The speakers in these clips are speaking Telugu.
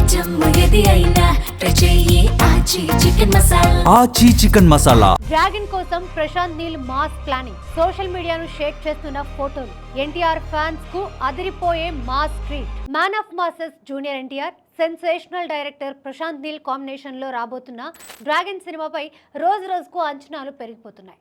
ఆచి చికెన్ మసాలా. డ్రాగన్ కోసం Prashanth Neel mass planning. Social మీడియాను షేక్ చేస్తున్న ఫోటోలు. ఎన్టీఆర్ ఫ్యాన్స్ కు అదిరిపోయే mass treat. Man of masses junior NTR, sensational director Prashanth Neel combination లో రాబోతున్న డ్రాగన్ సినిమాపై రోజు రోజుకు అంచనాలు పెరిగిపోతున్నాయి.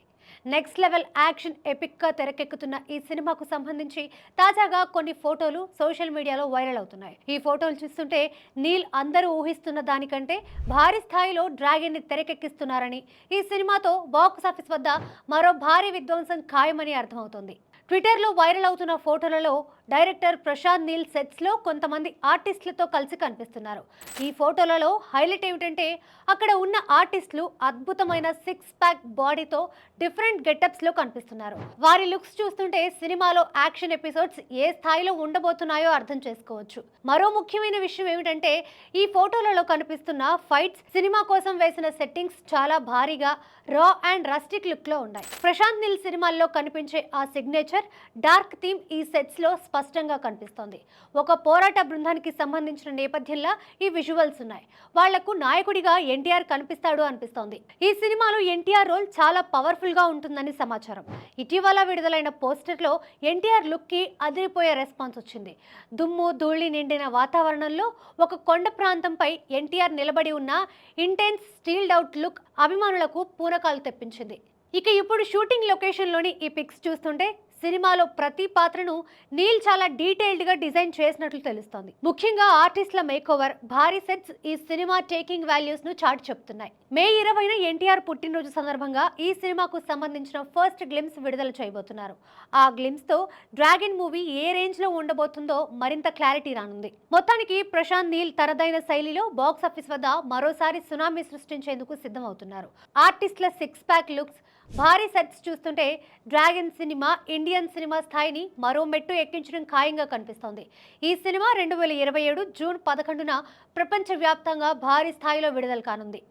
నెక్స్ట్ లెవెల్ యాక్షన్ ఎపిక్ గా తెరకెక్కుతున్న ఈ సినిమాకు సంబంధించి తాజాగా కొన్ని ఫోటోలు సోషల్ మీడియాలో వైరల్ అవుతున్నాయి. ఈ ఫోటోలు చూస్తుంటే నీల్ అందరూ ఊహిస్తున్న దానికంటే భారీ స్థాయిలో డ్రాగన్ ని తెరకెక్కిస్తున్నారని, ఈ సినిమాతో బాక్స్ ఆఫీస్ వద్ద మరో భారీ విధ్వంసం ఖాయమని అర్థమవుతోంది. ట్విట్టర్లో వైరల్ అవుతున్న ఫోటోలలో డైరెక్టర్ ప్రశాంత్ నీల్ సెట్స్లో కొంతమంది ఆర్టిస్టులతో కలిసి కనిపిస్తున్నారు. ఈ ఫోటోలలో హైలైట్ ఏమిటంటే అక్కడ ఉన్న ఆర్టిస్టులు అద్భుతమైన 6 ప్యాక్ బాడీతో డిఫరెంట్ గెటప్స్లో కనిపిస్తున్నారు. వారి లుక్స్ చూస్తుంటే సినిమాలో యాక్షన్ ఎపిసోడ్స్ ఏ స్థాయిలో ఉండబోతున్నాయో అర్థం చేసుకోవచ్చు. మరో ముఖ్యమైన విషయం ఏమిటంటే ఈ ఫోటోలలో కనిపిస్తున్న ఫైట్స్ సినిమా కోసం వేసిన సెట్టింగ్స్ చాలా భారీగా రా అండ్ రస్టిక్ లుక్లో ఉన్నాయి. ప్రశాంత్ నీల్ సినిమాల్లో కనిపించే ఆ సిగ్నేచర్ డార్క్ థీమ్ ఈ సెట్స్ లో స్పష్టంగా కనిపిస్తోంది. ఒక పోరాట బృందానికి సంబంధించిన నేపథ్యంలో ఈ విజువల్స్ ఉన్నాయి. వాళ్లకు నాయకుడిగా ఎన్టీఆర్ కనిపిస్తాడు అనిపిస్తోంది. ఈ సినిమాలో ఎన్టీఆర్ రోల్ చాలా పవర్ఫుల్ గా ఉంటుందని సమాచారం. ఇటీవల విడుదలైన పోస్టర్ లో ఎన్టీఆర్ లుక్ కి అదిరిపోయే రెస్పాన్స్ వచ్చింది. దుమ్ము ధూళి నిండిన వాతావరణంలో ఒక కొండ ప్రాంతంపై ఎన్టీఆర్ నిలబడి ఉన్న ఇంటెన్స్ స్టీల్డ్ అవుట్ లుక్ అభిమానులకు పూనకాలు తెప్పించింది. ఇక ఇప్పుడు షూటింగ్ లొకేషన్లోని ఈ పిక్స్ చూస్తుంటే సినిమాలో ప్రతి పాత్రను నీల్ చాలా డీటెయిల్డ్ గా డిజైన్ చేసినట్లు తెలుస్తోంది. ముఖ్యంగా ఆర్టిస్టుల మేకోవర్, భారీ సెట్స్ ఈ సినిమా టేకింగ్ వాల్యూస్ ను చాటి చెప్తున్నాయి. మే 20న ఎన్టీఆర్ పుట్టినరోజు సందర్భంగా ఈ సినిమాకు సంబంధించిన ఫస్ట్ గ్లిమ్స్ విడుదల చేయబోతున్నారు. ఆ గ్లిమ్స్ తో డ్రాగన్ మూవీ ఏ రేంజ్ లో ఉండబోతుందో మరింత క్లారిటీ రానుంది. మొత్తానికి ప్రశాంత్ నీల్ తనదైన శైలిలో బాక్స్ ఆఫీస్ వద్ద మరోసారి సునామీ సృష్టించేందుకు సిద్ధమవుతున్నారు. ఆర్టిస్టుల 6 ప్యాక్ లుక్స్, భారీ సెట్స్ చూస్తుంటే డ్రాగన్ సినిమా ఇండియన్ సినిమా స్థాయిని మరో మెట్టు ఎక్కించడం ఖాయంగా కనిపిస్తోంది. ఈ సినిమా 2027 జూన్ 11న ప్రపంచవ్యాప్తంగా భారీ స్థాయిలో విడుదల కానుంది.